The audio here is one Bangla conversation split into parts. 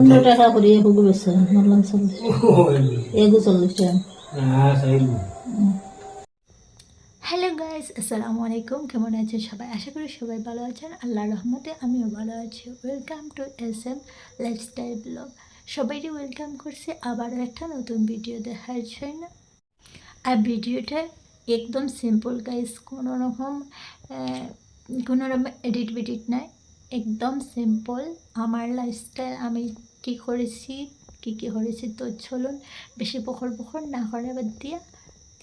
টাকা করে এগুলো বেছে বললাম 40 টাকা। হ্যালো গাইস, আসসালামু আলাইকুম। কেমন আছেন সবাই? আশা করি সবাই ভালো আছেন। আল্লাহর রহমতে আমিও ভালো আছি। Welcome to SM lifestyle blog. সবাইকে ওয়েলকাম করছি আবারও একটা নতুন ভিডিও দেখার জন্য। আর ভিডিওটা একদম সিম্পল গাইস, কোনো রকম এডিট নাই, একদম সিম্পল আমার লাইফস্টাইল। আমি কী করেছি তো চলুন বেশি বকর না করে বাদ দিয়ে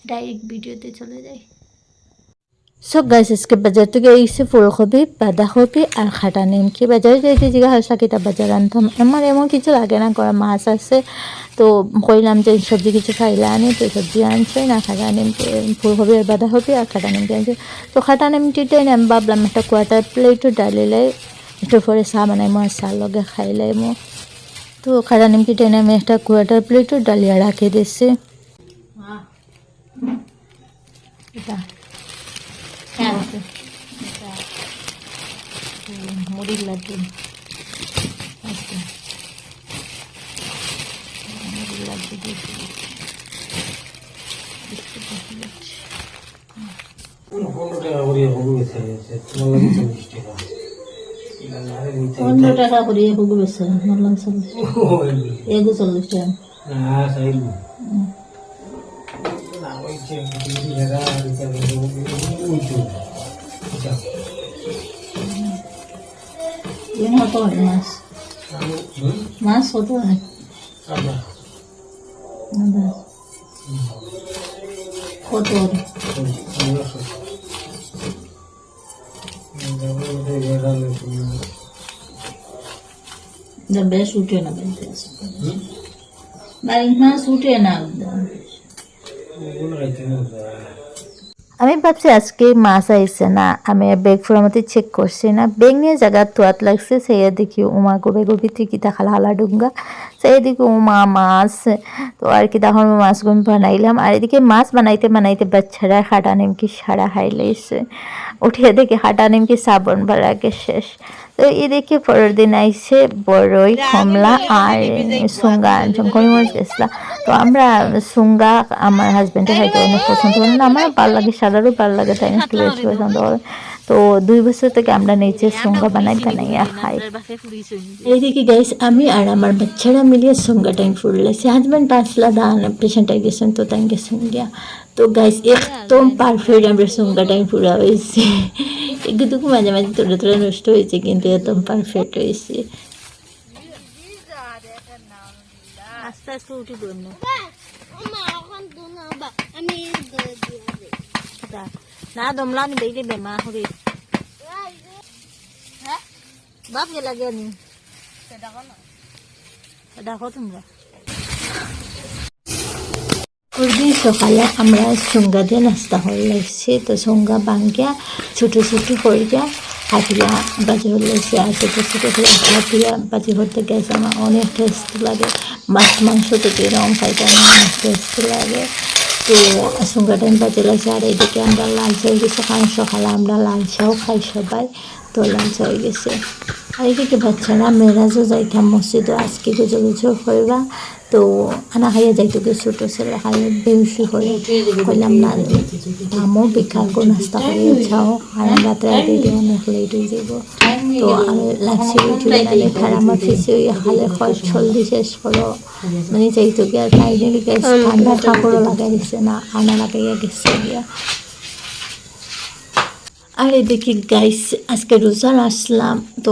ডাইরেক্ট ভিডিওতে চলে যাই। সো গাইস, আজকে বাজার থেকে এসে ফুলকপি, বাঁধাকপি আর খাটা নিমকি। বাজারে যাইতে জিজ্ঞাসা কিতা বাজার আনতাম, আমার এমন কিছু লাগে না, করা মাছ আছে তো কইলাম যে সবজি কিছু খাইলে আনি, তো সবজি আনছে না, খাটা নিমকি ফুলকপি আর বাঁধাকপি আর খাটা নিমকি আনছে। তো খাটা নিমকিটাই আমি ভাবলাম একটা কোয়ার্টার প্লেটও ডালিলাই একটু পরে চা বানাইমো আর চার লগে খাইলাইমো। তো খাটা নিমকিটাই আমি একটা কোয়ার্টার প্লেটও ডালিয়া রাখি দিছি। এটা মুড়ির লাড্ডু, আচ্ছা মুড়ির লাড্ডু দিয়েছি। টাকা করে এগুলো বেছে বললাম 40 টাকা। কত হয় মাছ কত হয়? কত বেশ উঠে না, বাড়ি মাছ উঠে না। আমি ভাবছি আজকে মাছ আইসে না, আমি ব্যাগ ফুরামতে চেক করছি না, ব্যাগ নিয়ে জায়গা তোয়াত লাগছে। সেই দেখি উমা গোবে গোবি তুই কিতা খালা হালা ডুঙ্গা, সেই দিকে উমা মাছ। তো আর কি তখন মাছগুলো বানাইলাম, আর এদিকে মাছ বানাইতে বানাইতে বাচ্চারা খাটা নিমকি সারা খাইলাইছে। উঠিয়ে দেখি খাটা নিমকি সাবন বাড়াকে শেষ। তো এদিকে পরের দিন আইসে বড়ই, কমলা আর সুঙ্গা করিমরিচ গেছিলাম। তো আমরা সুঙ্গা আমার হাজব্যান্ডের হয়তো অনেক পছন্দ করেন না, আমার ভালো লাগে, সাদারও ভালো লাগে, তাই একটু বেশি পছন্দ করে। তো 2 বছর থেকে আমরা নিচে সুঙ্গা বানাইয়া খাই। এইদিকে গাইস আমি আর আমার বাচ্চারা মিলিয়ে সুঙ্গা টাইম ফুরলেছে। হাজব্যান্ড পাঁচলা দান পেশেন্ট আই গেছেন, তো তাই গেছেন গিয়া। তো গাইস একদম পারফেক্ট আমরা সুঙ্গা টাইম ফুরা হয়েছে। একটুকু মাঝে মাঝে তোরা নষ্ট হয়েছে, কিন্তু একদম পারফেক্ট হয়েছে। আস্তে আস্তে উঠি দেব না দমলা নি বেইলে বেমা হরি বাপ গে লাগে নি দেখো তোমরা। পরদিন সকালে আমরা সুঙ্গা দিয়ে নাস্তা হয়ে লাগছি। তো সুঙ্গা বাঙ্গিয়া ছোটো ছোটো করিয়া হাতিয়া বাজি হলেছে, আর ছোটো ছোটো করে হাতিয়া বাজি হতে গেছে। আমার অনেক টেস্ট লাগে, মাছ মাংস থেকে এরকম খাইতে আমার অনেক টেস্ট লাগে। তো সুঙ্গা টাইম বাজে লাগছে, আর এদিকে আমরা লাল চা হয়ে গেছে, কারণ সকালে আমরা লাল চাও খাই সবাই, তো লাল চা হয়ে গেছে। আর এদিকে বাচ্চারা মেরাজও যাইতাম মসজিদও আজকে গুজো গুজো হইবা। তো আনা খাইয়া যাইতো গে ছোটো ছেলে খাইয়ে বেউসি হয়ে কইলাম না আমও বিকাল করে নাস্তা করে যাও, আর রাতে রাতে দিয়ে অনেক লেট হয়ে যাব। তো আমি লাগছি উঠি বানালে খার আমার ফিসে ওই হালে খয় জলদি শেষ করো মানে যাইতো গিয়ে, আর ফাইনালি গ্যাস ঠান্ডা কাপড়ও লাগাই দিচ্ছে না, আনা লাগাইয়া গেছে গিয়া। আর এদিকে গাইস আজকে রোজার আসলাম, তো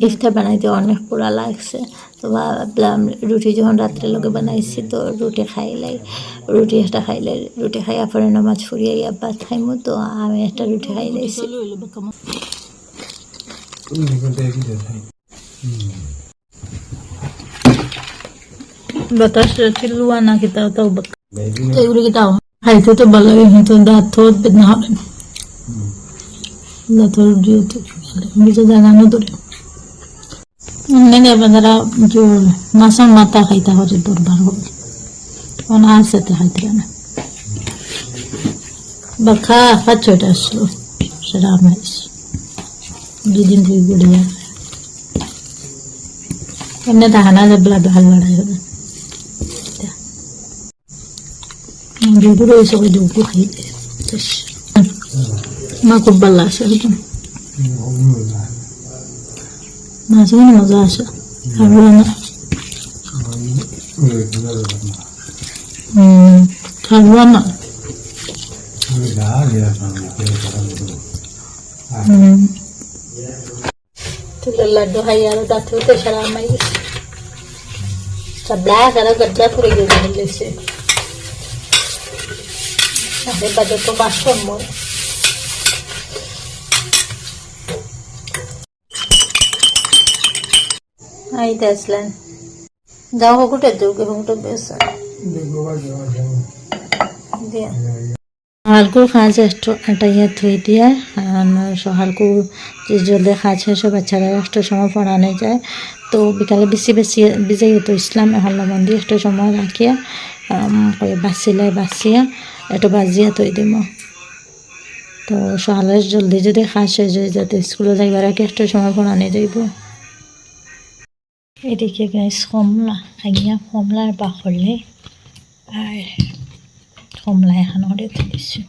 ইফতার বানাইতে অনেক পোড়া লাগছে। তো ভাবলাম রুটি যখন রাত্রে লোকে বানাইছি, তো রুটি খাইলাই, রুটি একটা খাইলে রুটি খাইয়া পরে নামাজ ফুরিয়ে ভাত খাইমু। তো আমি একটা রুটি খাইলাইছি। বাতাস চিল্লুয়া না কিতাও তাও এগুলো কিতাও খাইতে তো ভালো লাগে, কিন্তু দাঁত বেদনা হবে, দাঁতর যেহেতু কিছু জানানো ধরে আপনারা যে মাছের মাথা খাইতে হবে দরবার হবে, আছে খাইতে না বা 5-6টা আসলো, সেটা আমি 2 দিন থেকে গড়ে যাবে। এমনি দাহানা যে ব্লাড ভাল বাড়াই হবে দুপুর হয়েছে ওই দুপুর খাই মা খুব ভালো আছে একদম মাছ মানে মজা আছে খাবো না খাবো না তুলের লাড্ডু খাই আর দাঁত হতে সারা আমাই গেছে সাবলা সারা গড্ডা পড়ে গেছে আরে বাজে তো বাসন মর আই আসলেন যাও হোকুটে দুর্গে হোকুটে বেশ দিয়া সকালকো খাওয়া একটু আটাইয়া থই দিয়া সকালকো যে জলে খাওয়া শেষ বাচ্চারা একটু সময় পড়ানো যায় তো বিকালে বেশি বেশি ভিজাইয়ে তো ইসলাম এখন লবণ দিয়ে একটু সময় রাখিয়া বাছিয়া একটু বাজিয়া থই দিব তো সকালে জলদি যদি খাওয়া শেষ হয়ে যাতে স্কুলে যাইবার আগে একটু সময় পড়ানো যাইব এদিকে গাইস কমলা আইয়া কমলার বাকলে আর কমলা এখন হরে তুলেছি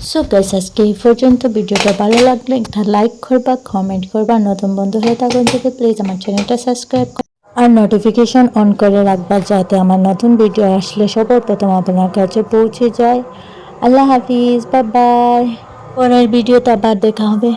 সো গাইস আজকে এই পর্যন্ত ভিডিওটা ভালো লাগলে একটা লাইক করবা কমেন্ট করবা নতুন বন্ধু হয়ে থাকুন যদি প্লিজ আমার চ্যানেলটা সাবস্ক্রাইব আর নোটিফিকেশন অন করে রাখবা যাতে আমার নতুন ভিডিও আসলে সবার প্রথম আপনার কাছে পৌঁছে যায় আল্লাহ হাফিজ বাই বাই পরের ভিডিওতে আবার দেখা হবে